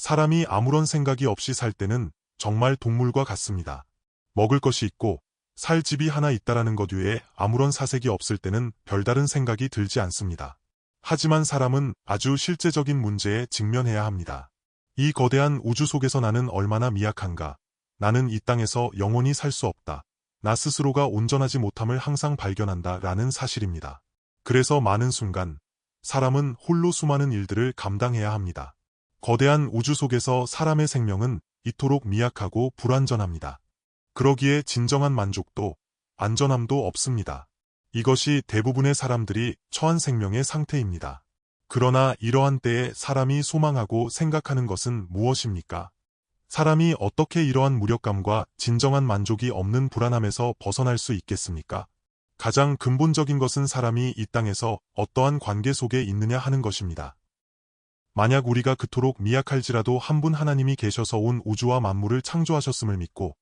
사람이 아무런 생각이 없이 살 때는 정말 동물과 같습니다. 먹을 것이 있고 살 집이 하나 있다라는 것 외에 아무런 사색이 없을 때는 별다른 생각이 들지 않습니다. 하지만 사람은 아주 실제적인 문제에 직면해야 합니다. 이 거대한 우주 속에서 나는 얼마나 미약한가. 나는 이 땅에서 영원히 살 수 없다. 나 스스로가 온전하지 못함을 항상 발견한다 라는 사실입니다. 그래서 많은 순간 사람은 홀로 수많은 일들을 감당해야 합니다. 거대한 우주 속에서 사람의 생명은 이토록 미약하고 불완전합니다. 그러기에 진정한 만족도, 안전함도 없습니다. 이것이 대부분의 사람들이 처한 생명의 상태입니다. 그러나 이러한 때에 사람이 소망하고 생각하는 것은 무엇입니까? 사람이 어떻게 이러한 무력감과 진정한 만족이 없는 불안함에서 벗어날 수 있겠습니까? 가장 근본적인 것은 사람이 이 땅에서 어떠한 관계 속에 있느냐 하는 것입니다. 만약 우리가 그토록 미약할지라도 한 분 하나님이 계셔서 온 우주와 만물을 창조하셨음을 믿고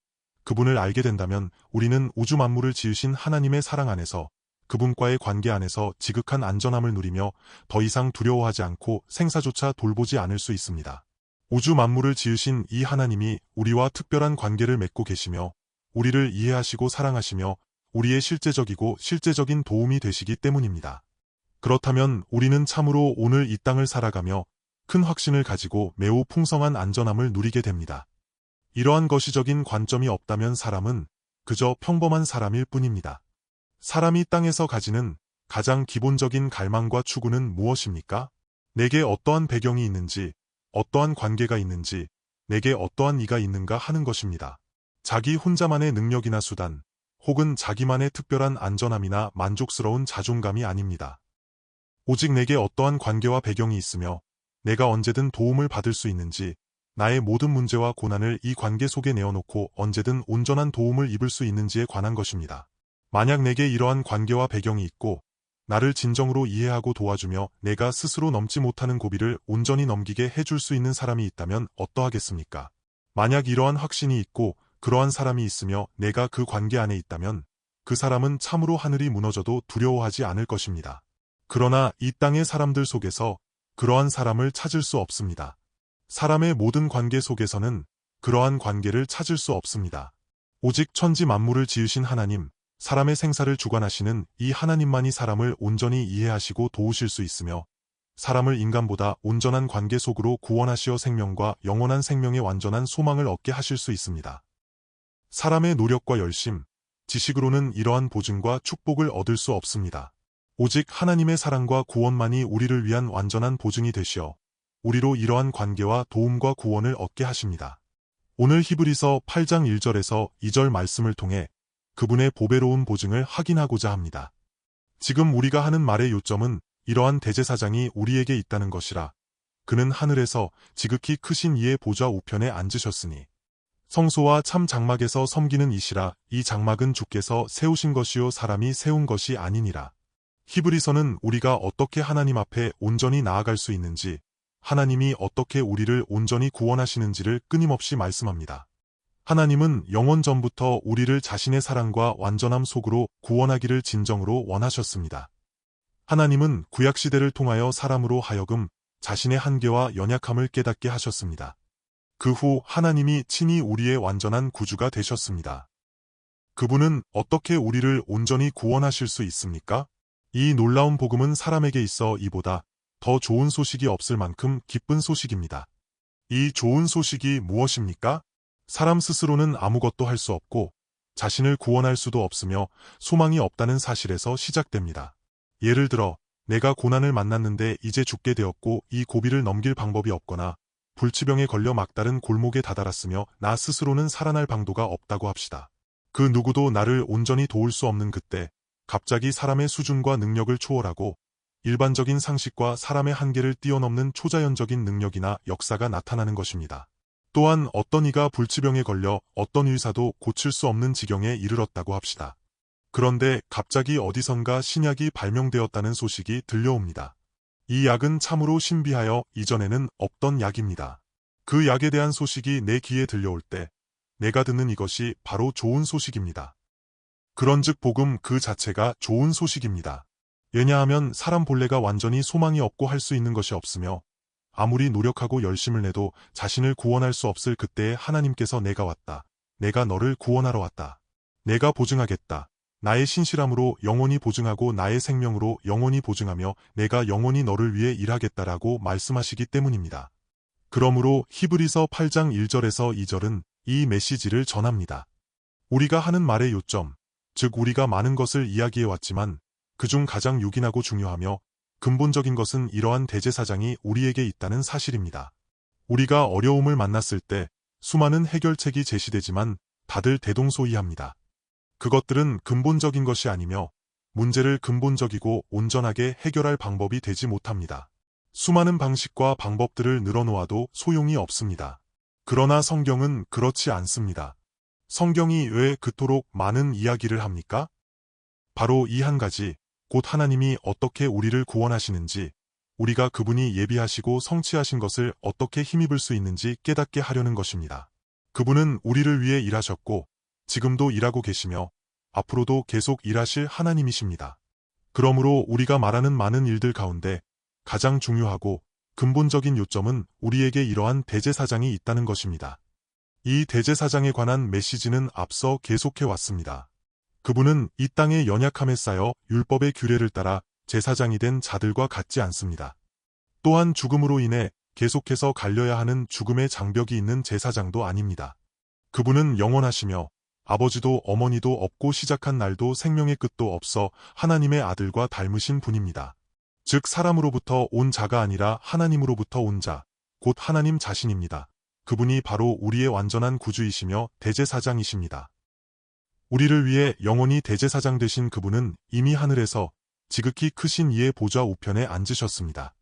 그분을 알게 된다면 우리는 우주 만물을 지으신 하나님의 사랑 안에서 그분과의 관계 안에서 지극한 안전함을 누리며 더 이상 두려워하지 않고 생사조차 돌보지 않을 수 있습니다. 우주 만물을 지으신 이 하나님이 우리와 특별한 관계를 맺고 계시며 우리를 이해하시고 사랑하시며 우리의 실제적인 도움이 되시기 때문입니다. 그렇다면 우리는 참으로 오늘 이 땅을 살아가며 큰 확신을 가지고 매우 풍성한 안전함을 누리게 됩니다. 이러한 거시적인 관점이 없다면 사람은 그저 평범한 사람일 뿐입니다. 사람이 땅에서 가지는 가장 기본적인 갈망과 추구는 무엇입니까? 내게 어떠한 배경이 있는지, 어떠한 관계가 있는지, 내게 어떠한 이가 있는가 하는 것입니다. 자기 혼자만의 능력이나 수단, 혹은 자기만의 특별한 안전함이나 만족스러운 자존감이 아닙니다. 오직 내게 어떠한 관계와 배경이 있으며 내가 언제든 도움을 받을 수 있는지, 나의 모든 문제와 고난을 이 관계 속에 내어놓고 언제든 온전한 도움을 입을 수 있는지에 관한 것입니다. 만약 내게 이러한 관계와 배경이 있고 나를 진정으로 이해하고 도와주며 내가 스스로 넘지 못하는 고비를 온전히 넘기게 해줄 수 있는 사람이 있다면 어떠하겠습니까? 만약 이러한 확신이 있고 그러한 사람이 있으며 내가 그 관계 안에 있다면 그 사람은 참으로 하늘이 무너져도 두려워하지 않을 것입니다. 그러나 이 땅의 사람들 속에서 그러한 사람을 찾을 수 없습니다. 사람의 모든 관계 속에서는 그러한 관계를 찾을 수 없습니다. 오직 천지 만물을 지으신 하나님, 사람의 생사를 주관하시는 이 하나님만이 사람을 온전히 이해하시고 도우실 수 있으며 사람을 인간보다 온전한 관계 속으로 구원하시어 생명과 영원한 생명의 완전한 소망을 얻게 하실 수 있습니다. 사람의 노력과 열심, 지식으로는 이러한 보증과 축복을 얻을 수 없습니다. 오직 하나님의 사랑과 구원만이 우리를 위한 완전한 보증이 되시어 우리로 이러한 관계와 도움과 구원을 얻게 하십니다. 오늘 히브리서 8장 1절에서 2절 말씀을 통해 그분의 보배로운 보증을 확인하고자 합니다. 지금 우리가 하는 말의 요점은 이러한 대제사장이 우리에게 있다는 것이라. 그는 하늘에서 지극히 크신 이의 보좌 우편에 앉으셨으니 성소와 참 장막에서 섬기는 이시라. 이 장막은 주께서 세우신 것이요 사람이 세운 것이 아니니라. 히브리서는 우리가 어떻게 하나님 앞에 온전히 나아갈 수 있는지, 하나님이 어떻게 우리를 온전히 구원하시는지를 끊임없이 말씀합니다. 하나님은 영원 전부터 우리를 자신의 사랑과 완전함 속으로 구원하기를 진정으로 원하셨습니다. 하나님은 구약시대를 통하여 사람으로 하여금 자신의 한계와 연약함을 깨닫게 하셨습니다. 그 후 하나님이 친히 우리의 완전한 구주가 되셨습니다. 그분은 어떻게 우리를 온전히 구원하실 수 있습니까? 이 놀라운 복음은 사람에게 있어 이보다 더 좋은 소식이 없을 만큼 기쁜 소식입니다. 이 좋은 소식이 무엇입니까? 사람 스스로는 아무것도 할 수 없고 자신을 구원할 수도 없으며 소망이 없다는 사실에서 시작됩니다. 예를 들어 내가 고난을 만났는데 이제 죽게 되었고 이 고비를 넘길 방법이 없거나 불치병에 걸려 막다른 골목에 다다랐으며 나 스스로는 살아날 방도가 없다고 합시다. 그 누구도 나를 온전히 도울 수 없는 그때 갑자기 사람의 수준과 능력을 초월하고 일반적인 상식과 사람의 한계를 뛰어넘는 초자연적인 능력이나 역사가 나타나는 것입니다. 또한 어떤 이가 불치병에 걸려 어떤 의사도 고칠 수 없는 지경에 이르렀다고 합시다. 그런데 갑자기 어디선가 신약이 발명되었다는 소식이 들려옵니다. 이 약은 참으로 신비하여 이전에는 없던 약입니다. 그 약에 대한 소식이 내 귀에 들려올 때 내가 듣는 이것이 바로 좋은 소식입니다. 그런즉 복음 그 자체가 좋은 소식입니다. 왜냐하면 사람 본래가 완전히 소망이 없고 할 수 있는 것이 없으며 아무리 노력하고 열심을 내도 자신을 구원할 수 없을 그때에 하나님께서 내가 왔다. 내가 너를 구원하러 왔다. 내가 보증하겠다. 나의 신실함으로 영원히 보증하고 나의 생명으로 영원히 보증하며 내가 영원히 너를 위해 일하겠다라고 말씀하시기 때문입니다. 그러므로 히브리서 8장 1절에서 2절은 이 메시지를 전합니다. 우리가 하는 말의 요점, 즉 우리가 많은 것을 이야기해왔지만 그중 가장 요긴하고 중요하며 근본적인 것은 이러한 대제사장이 우리에게 있다는 사실입니다. 우리가 어려움을 만났을 때 수많은 해결책이 제시되지만 다들 대동소이합니다. 그것들은 근본적인 것이 아니며 문제를 근본적이고 온전하게 해결할 방법이 되지 못합니다. 수많은 방식과 방법들을 늘어놓아도 소용이 없습니다. 그러나 성경은 그렇지 않습니다. 성경이 왜 그토록 많은 이야기를 합니까? 바로 이 한 가지, 곧 하나님이 어떻게 우리를 구원하시는지, 우리가 그분이 예비하시고 성취하신 것을 어떻게 힘입을 수 있는지 깨닫게 하려는 것입니다. 그분은 우리를 위해 일하셨고 지금도 일하고 계시며 앞으로도 계속 일하실 하나님이십니다. 그러므로 우리가 말하는 많은 일들 가운데 가장 중요하고 근본적인 요점은 우리에게 이러한 대제사장이 있다는 것입니다. 이 대제사장에 관한 메시지는 앞서 계속해 왔습니다. 그분은 이 땅의 연약함에 쌓여 율법의 규례를 따라 제사장이 된 자들과 같지 않습니다. 또한 죽음으로 인해 계속해서 갈려야 하는 죽음의 장벽이 있는 제사장도 아닙니다. 그분은 영원하시며 아버지도 어머니도 없고 시작한 날도 생명의 끝도 없어 하나님의 아들과 닮으신 분입니다. 즉 사람으로부터 온 자가 아니라 하나님으로부터 온 자, 곧 하나님 자신입니다. 그분이 바로 우리의 완전한 구주이시며 대제사장이십니다. 우리를 위해 영원히 대제사장 되신 그분은 이미 하늘에서 지극히 크신 이의 보좌 우편에 앉으셨습니다.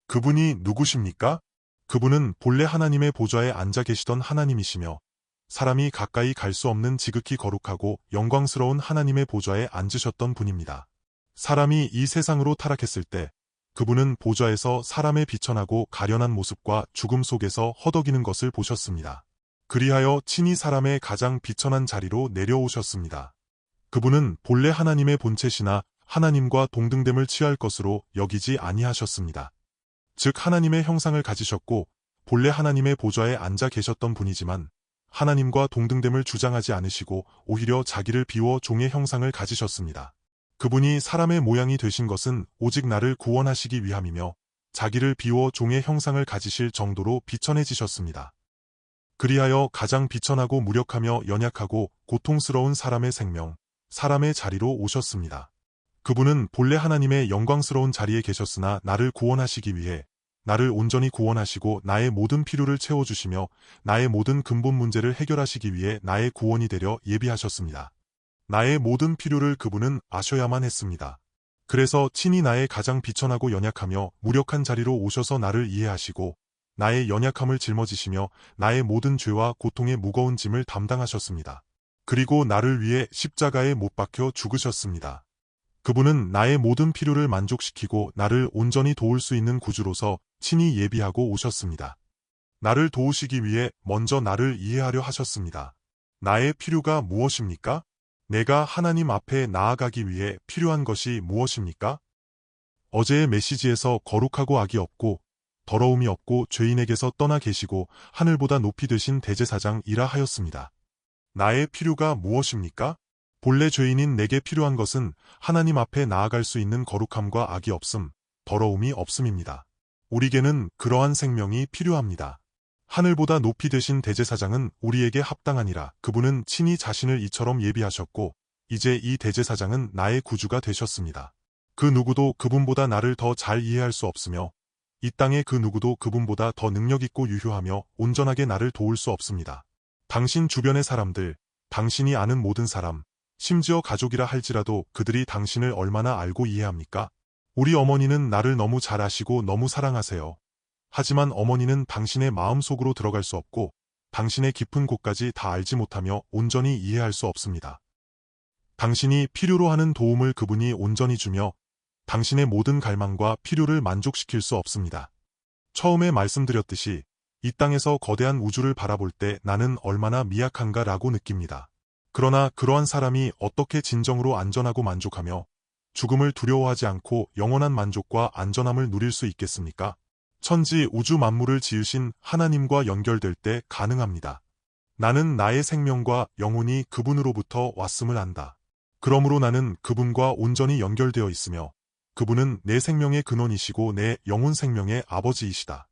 그분이 누구십니까? 그분은 본래 하나님의 보좌에 앉아 계시던 하나님이시며 사람이 가까이 갈 수 없는 지극히 거룩하고 영광스러운 하나님의 보좌에 앉으셨던 분입니다. 사람이 이 세상으로 타락했을 때 그분은 보좌에서 사람의 비천하고 가련한 모습과 죽음 속에서 허덕이는 것을 보셨습니다. 그리하여 친히 사람의 가장 비천한 자리로 내려오셨습니다. 그분은 본래 하나님의 본체시나 하나님과 동등됨을 취할 것으로 여기지 아니하셨습니다. 즉 하나님의 형상을 가지셨고 본래 하나님의 보좌에 앉아 계셨던 분이지만 하나님과 동등됨을 주장하지 않으시고 오히려 자기를 비워 종의 형상을 가지셨습니다. 그분이 사람의 모양이 되신 것은 오직 나를 구원하시기 위함이며 자기를 비워 종의 형상을 가지실 정도로 비천해지셨습니다. 그리하여 가장 비천하고 무력하며 연약하고 고통스러운 사람의 생명, 사람의 자리로 오셨습니다. 그분은 본래 하나님의 영광스러운 자리에 계셨으나 나를 구원하시기 위해 나를 온전히 구원하시고 나의 모든 필요를 채워주시며 나의 모든 근본 문제를 해결하시기 위해 나의 구원이 되려 예비하셨습니다. 나의 모든 필요를 그분은 아셔야만 했습니다. 그래서 친히 나의 가장 비천하고 연약하며 무력한 자리로 오셔서 나를 이해하시고 나의 연약함을 짊어지시며 나의 모든 죄와 고통의 무거운 짐을 담당하셨습니다. 그리고 나를 위해 십자가에 못 박혀 죽으셨습니다. 그분은 나의 모든 필요를 만족시키고 나를 온전히 도울 수 있는 구주로서 친히 예비하고 오셨습니다. 나를 도우시기 위해 먼저 나를 이해하려 하셨습니다. 나의 필요가 무엇입니까? 내가 하나님 앞에 나아가기 위해 필요한 것이 무엇입니까? 어제의 메시지에서 거룩하고 악이 없고 더러움이 없고 죄인에게서 떠나 계시고 하늘보다 높이 되신 대제사장이라 하였습니다. 나의 필요가 무엇입니까? 본래 죄인인 내게 필요한 것은 하나님 앞에 나아갈 수 있는 거룩함과 악이 없음, 더러움이 없음입니다. 우리에게는 그러한 생명이 필요합니다. 하늘보다 높이 되신 대제사장은 우리에게 합당하니라. 그분은 친히 자신을 이처럼 예비하셨고 이제 이 대제사장은 나의 구주가 되셨습니다. 그 누구도 그분보다 나를 더 잘 이해할 수 없으며 이 땅의 그 누구도 그분보다 더 능력있고 유효하며 온전하게 나를 도울 수 없습니다. 당신 주변의 사람들, 당신이 아는 모든 사람, 심지어 가족이라 할지라도 그들이 당신을 얼마나 알고 이해합니까? 우리 어머니는 나를 너무 잘 아시고 너무 사랑하세요. 하지만 어머니는 당신의 마음속으로 들어갈 수 없고 당신의 깊은 곳까지 다 알지 못하며 온전히 이해할 수 없습니다. 당신이 필요로 하는 도움을 그분이 온전히 주며 당신의 모든 갈망과 필요를 만족시킬 수 없습니다. 처음에 말씀드렸듯이 이 땅에서 거대한 우주를 바라볼 때 나는 얼마나 미약한가라고 느낍니다. 그러나 그러한 사람이 어떻게 진정으로 안전하고 만족하며 죽음을 두려워하지 않고 영원한 만족과 안전함을 누릴 수 있겠습니까? 천지 우주 만물을 지으신 하나님과 연결될 때 가능합니다. 나는 나의 생명과 영혼이 그분으로부터 왔음을 안다. 그러므로 나는 그분과 온전히 연결되어 있으며 그분은 내 생명의 근원이시고 내 영혼 생명의 아버지이시다.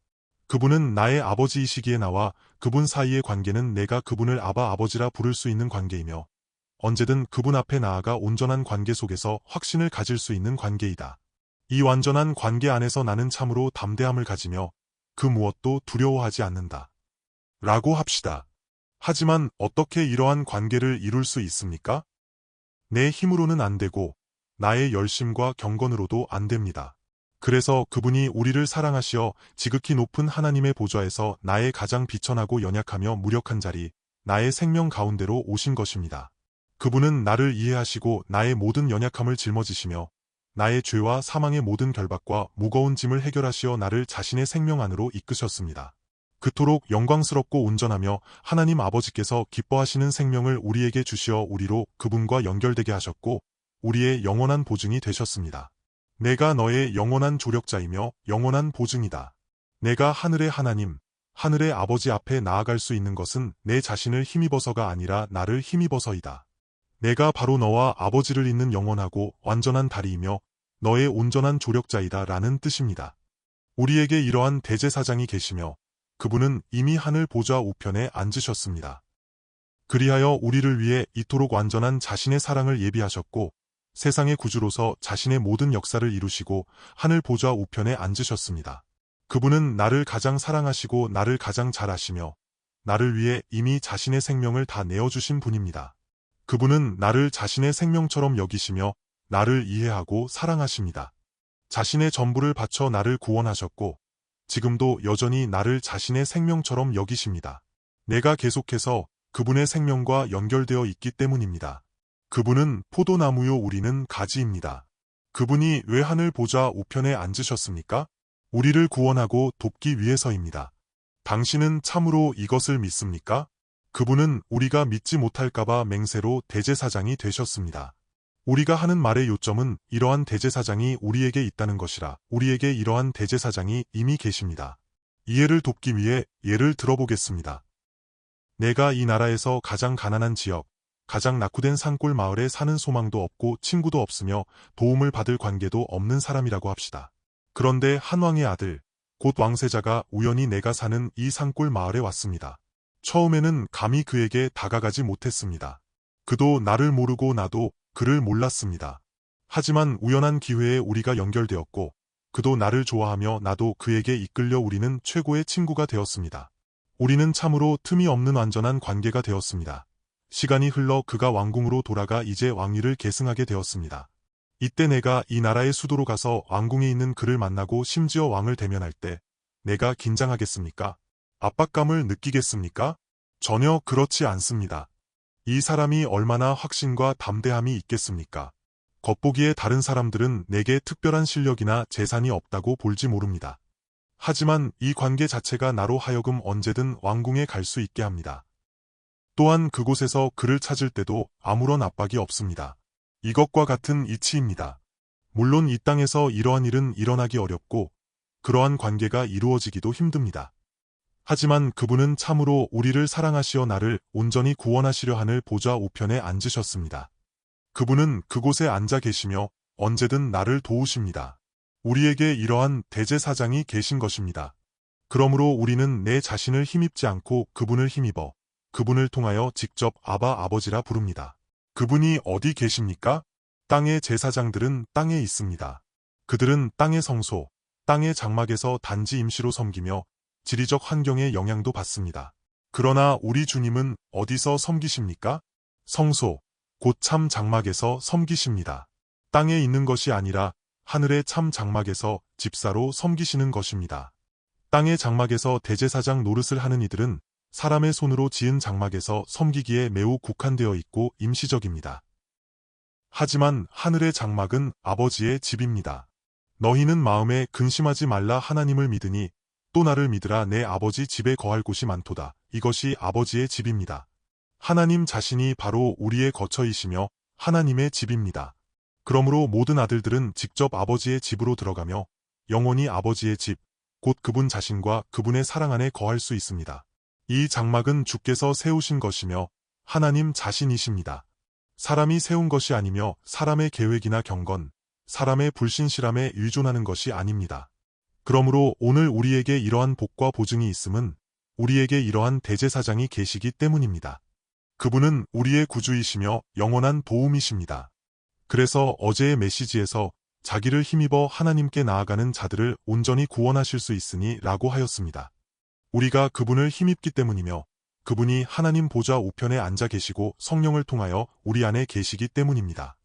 그분은 나의 아버지이시기에 나와 그분 사이의 관계는 내가 그분을 아바 아버지라 부를 수 있는 관계이며 언제든 그분 앞에 나아가 온전한 관계 속에서 확신을 가질 수 있는 관계이다. 이 완전한 관계 안에서 나는 참으로 담대함을 가지며 그 무엇도 두려워하지 않는다. 라고 합시다. 하지만 어떻게 이러한 관계를 이룰 수 있습니까? 내 힘으로는 안 되고 나의 열심과 경건으로도 안 됩니다. 그래서 그분이 우리를 사랑하시어 지극히 높은 하나님의 보좌에서 나의 가장 비천하고 연약하며 무력한 자리, 나의 생명 가운데로 오신 것입니다. 그분은 나를 이해하시고 나의 모든 연약함을 짊어지시며 나의 죄와 사망의 모든 결박과 무거운 짐을 해결하시어 나를 자신의 생명 안으로 이끄셨습니다. 그토록 영광스럽고 온전하며 하나님 아버지께서 기뻐하시는 생명을 우리에게 주시어 우리로 그분과 연결되게 하셨고 우리의 영원한 보증이 되셨습니다. 내가 너의 영원한 조력자이며 영원한 보증이다. 내가 하늘의 하나님, 하늘의 아버지 앞에 나아갈 수 있는 것은 내 자신을 힘입어서가 아니라 나를 힘입어서이다. 내가 바로 너와 아버지를 잇는 영원하고 완전한 다리이며 너의 온전한 조력자이다 라는 뜻입니다. 우리에게 이러한 대제사장이 계시며 그분은 이미 하늘 보좌 우편에 앉으셨습니다. 그리하여 우리를 위해 이토록 완전한 자신의 사랑을 예비하셨고 세상의 구주로서 자신의 모든 역사를 이루시고 하늘 보좌 우편에 앉으셨습니다. 그분은 나를 가장 사랑하시고 나를 가장 잘 아시며 나를 위해 이미 자신의 생명을 다 내어주신 분입니다. 그분은 나를 자신의 생명처럼 여기시며 나를 이해하고 사랑하십니다. 자신의 전부를 바쳐 나를 구원하셨고 지금도 여전히 나를 자신의 생명처럼 여기십니다. 내가 계속해서 그분의 생명과 연결되어 있기 때문입니다. 그분은 포도나무요 우리는 가지입니다. 그분이 왜 하늘 보좌 우편에 앉으셨습니까? 우리를 구원하고 돕기 위해서입니다. 당신은 참으로 이것을 믿습니까? 그분은 우리가 믿지 못할까봐 맹세로 대제사장이 되셨습니다. 우리가 하는 말의 요점은 이러한 대제사장이 우리에게 있다는 것이라 우리에게 이러한 대제사장이 이미 계십니다. 이해를 돕기 위해 예를 들어보겠습니다. 내가 이 나라에서 가장 가난한 지역, 가장 낙후된 산골 마을에 사는 소망도 없고 친구도 없으며 도움을 받을 관계도 없는 사람이라고 합시다. 그런데 한 왕의 아들, 곧 왕세자가 우연히 내가 사는 이 산골 마을에 왔습니다. 처음에는 감히 그에게 다가가지 못했습니다. 그도 나를 모르고 나도 그를 몰랐습니다. 하지만 우연한 기회에 우리가 연결되었고 그도 나를 좋아하며 나도 그에게 이끌려 우리는 최고의 친구가 되었습니다. 우리는 참으로 틈이 없는 완전한 관계가 되었습니다. 시간이 흘러 그가 왕궁으로 돌아가 이제 왕위를 계승하게 되었습니다. 이때 내가 이 나라의 수도로 가서 왕궁에 있는 그를 만나고 심지어 왕을 대면할 때 내가 긴장하겠습니까? 압박감을 느끼겠습니까? 전혀 그렇지 않습니다. 이 사람이 얼마나 확신과 담대함이 있겠습니까? 겉보기에 다른 사람들은 내게 특별한 실력이나 재산이 없다고 볼지 모릅니다. 하지만 이 관계 자체가 나로 하여금 언제든 왕궁에 갈 수 있게 합니다. 또한 그곳에서 그를 찾을 때도 아무런 압박이 없습니다. 이것과 같은 이치입니다. 물론 이 땅에서 이러한 일은 일어나기 어렵고 그러한 관계가 이루어지기도 힘듭니다. 하지만 그분은 참으로 우리를 사랑하시어 나를 온전히 구원하시려 하늘 보좌 우편에 앉으셨습니다. 그분은 그곳에 앉아 계시며 언제든 나를 도우십니다. 우리에게 이러한 대제사장이 계신 것입니다. 그러므로 우리는 내 자신을 힘입지 않고 그분을 힘입어 그분을 통하여 직접 아바 아버지라 부릅니다. 그분이 어디 계십니까? 땅의 제사장들은 땅에 있습니다. 그들은 땅의 성소, 땅의 장막에서 단지 임시로 섬기며 지리적 환경의 영향도 받습니다. 그러나 우리 주님은 어디서 섬기십니까? 성소, 곧 참 장막에서 섬기십니다. 땅에 있는 것이 아니라 하늘의 참 장막에서 집사로 섬기시는 것입니다. 땅의 장막에서 대제사장 노릇을 하는 이들은 사람의 손으로 지은 장막에서 섬기기에 매우 국한되어 있고 임시적입니다. 하지만 하늘의 장막은 아버지의 집입니다. 너희는 마음에 근심하지 말라 하나님을 믿으니 또 나를 믿으라 내 아버지 집에 거할 곳이 많도다. 이것이 아버지의 집입니다. 하나님 자신이 바로 우리의 거처이시며 하나님의 집입니다. 그러므로 모든 아들들은 직접 아버지의 집으로 들어가며 영원히 아버지의 집, 곧 그분 자신과 그분의 사랑 안에 거할 수 있습니다. 이 장막은 주께서 세우신 것이며 하나님 자신이십니다. 사람이 세운 것이 아니며 사람의 계획이나 경건, 사람의 불신실함에 의존하는 것이 아닙니다. 그러므로 오늘 우리에게 이러한 복과 보증이 있음은 우리에게 이러한 대제사장이 계시기 때문입니다. 그분은 우리의 구주이시며 영원한 도움이십니다. 그래서 어제의 메시지에서 자기를 힘입어 하나님께 나아가는 자들을 온전히 구원하실 수 있으니 라고 하였습니다. 우리가 그분을 힘입기 때문이며 그분이 하나님 보좌 우편에 앉아 계시고 성령을 통하여 우리 안에 계시기 때문입니다.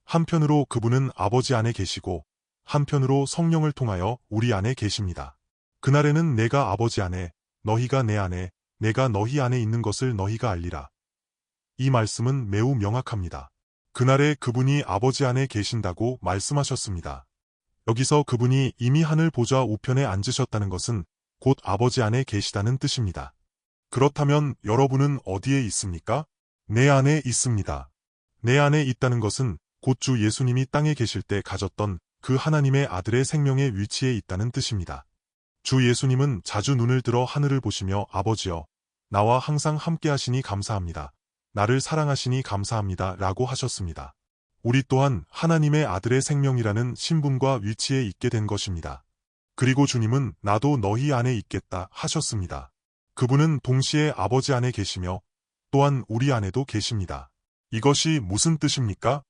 한편으로 그분은 아버지 안에 계시고 한편으로 성령을 통하여 우리 안에 계십니다. 그날에는 내가 아버지 안에, 너희가 내 안에, 내가 너희 안에 있는 것을 너희가 알리라. 이 말씀은 매우 명확합니다. 그날에 그분이 아버지 안에 계신다고 말씀하셨습니다. 여기서 그분이 이미 하늘 보좌 우편에 앉으셨다는 것은 곧 아버지 안에 계시다는 뜻입니다. 그렇다면 여러분은 어디에 있습니까? 내 안에 있습니다. 내 안에 있다는 것은 곧 주 예수님이 땅에 계실 때 가졌던 그 하나님의 아들의 생명의 위치에 있다는 뜻입니다. 주 예수님은 자주 눈을 들어 하늘을 보시며 아버지여, 나와 항상 함께 하시니 감사합니다. 나를 사랑하시니 감사합니다. 라고 하셨습니다. 우리 또한 하나님의 아들의 생명이라는 신분과 위치에 있게 된 것입니다. 그리고 주님은 나도 너희 안에 있겠다 하셨습니다. 그분은 동시에 아버지 안에 계시며 또한 우리 안에도 계십니다. 이것이 무슨 뜻입니까?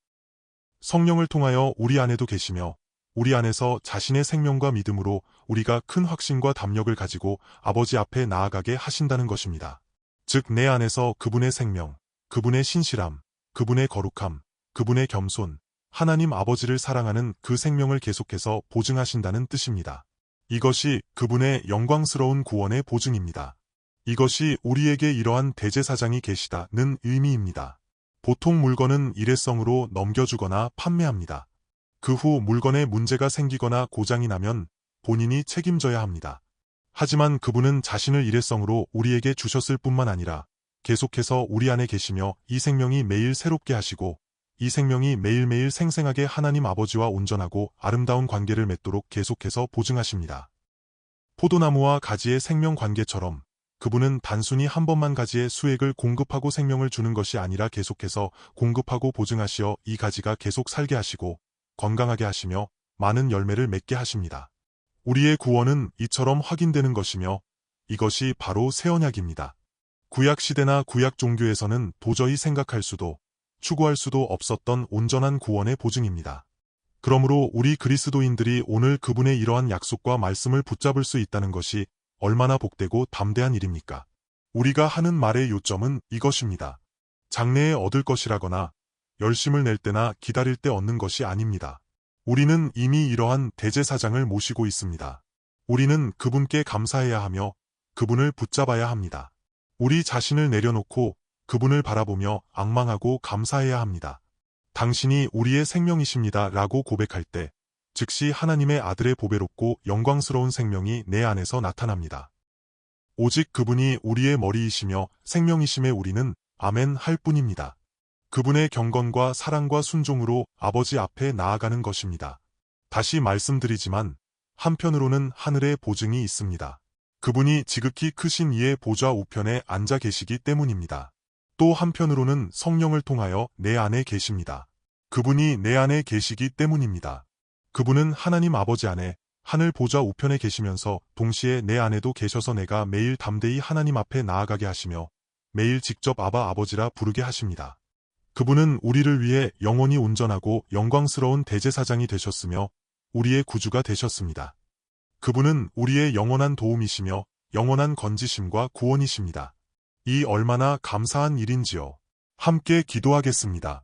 성령을 통하여 우리 안에도 계시며 우리 안에서 자신의 생명과 믿음으로 우리가 큰 확신과 담력을 가지고 아버지 앞에 나아가게 하신다는 것입니다. 즉 내 안에서 그분의 생명, 그분의 신실함, 그분의 거룩함, 그분의 겸손, 하나님 아버지를 사랑하는 그 생명을 계속해서 보증하신다는 뜻입니다. 이것이 그분의 영광스러운 구원의 보증입니다. 이것이 우리에게 이러한 대제사장이 계시다는 의미입니다. 보통 물건은 일회성으로 넘겨주거나 판매합니다. 그 후 물건에 문제가 생기거나 고장이 나면 본인이 책임져야 합니다. 하지만 그분은 자신을 일회성으로 우리에게 주셨을 뿐만 아니라 계속해서 우리 안에 계시며 이 생명이 매일 새롭게 하시고 이 생명이 매일매일 생생하게 하나님 아버지와 온전하고 아름다운 관계를 맺도록 계속해서 보증하십니다. 포도나무와 가지의 생명 관계처럼 그분은 단순히 한 번만 가지의 수액을 공급하고 생명을 주는 것이 아니라 계속해서 공급하고 보증하시어 이 가지가 계속 살게 하시고 건강하게 하시며 많은 열매를 맺게 하십니다. 우리의 구원은 이처럼 확인되는 것이며 이것이 바로 새 언약입니다. 구약시대나 구약 종교에서는 도저히 생각할 수도 추구할 수도 없었던 온전한 구원의 보증입니다. 그러므로 우리 그리스도인들이 오늘 그분의 이러한 약속과 말씀을 붙잡을 수 있다는 것이 얼마나 복되고 담대한 일입니까? 우리가 하는 말의 요점은 이것입니다. 장래에 얻을 것이라거나 열심을 낼 때나 기다릴 때 얻는 것이 아닙니다. 우리는 이미 이러한 대제사장을 모시고 있습니다. 우리는 그분께 감사해야 하며 그분을 붙잡아야 합니다. 우리 자신을 내려놓고 그분을 바라보며 앙망하고 감사해야 합니다. 당신이 우리의 생명이십니다 라고 고백할 때 즉시 하나님의 아들의 보배롭고 영광스러운 생명이 내 안에서 나타납니다. 오직 그분이 우리의 머리이시며 생명이심에 우리는 아멘 할 뿐입니다. 그분의 경건과 사랑과 순종으로 아버지 앞에 나아가는 것입니다. 다시 말씀드리지만 한편으로는 하늘의 보증이 있습니다. 그분이 지극히 크신 이의 보좌 우편에 앉아 계시기 때문입니다. 또 한편으로는 성령을 통하여 내 안에 계십니다. 그분이 내 안에 계시기 때문입니다. 그분은 하나님 아버지 안에 하늘 보좌 우편에 계시면서 동시에 내 안에도 계셔서 내가 매일 담대히 하나님 앞에 나아가게 하시며 매일 직접 아바 아버지라 부르게 하십니다. 그분은 우리를 위해 영원히 온전하고 영광스러운 대제사장이 되셨으며 우리의 구주가 되셨습니다. 그분은 우리의 영원한 도움이시며 영원한 건지심과 구원이십니다. 이 얼마나 감사한 일인지요. 함께 기도하겠습니다.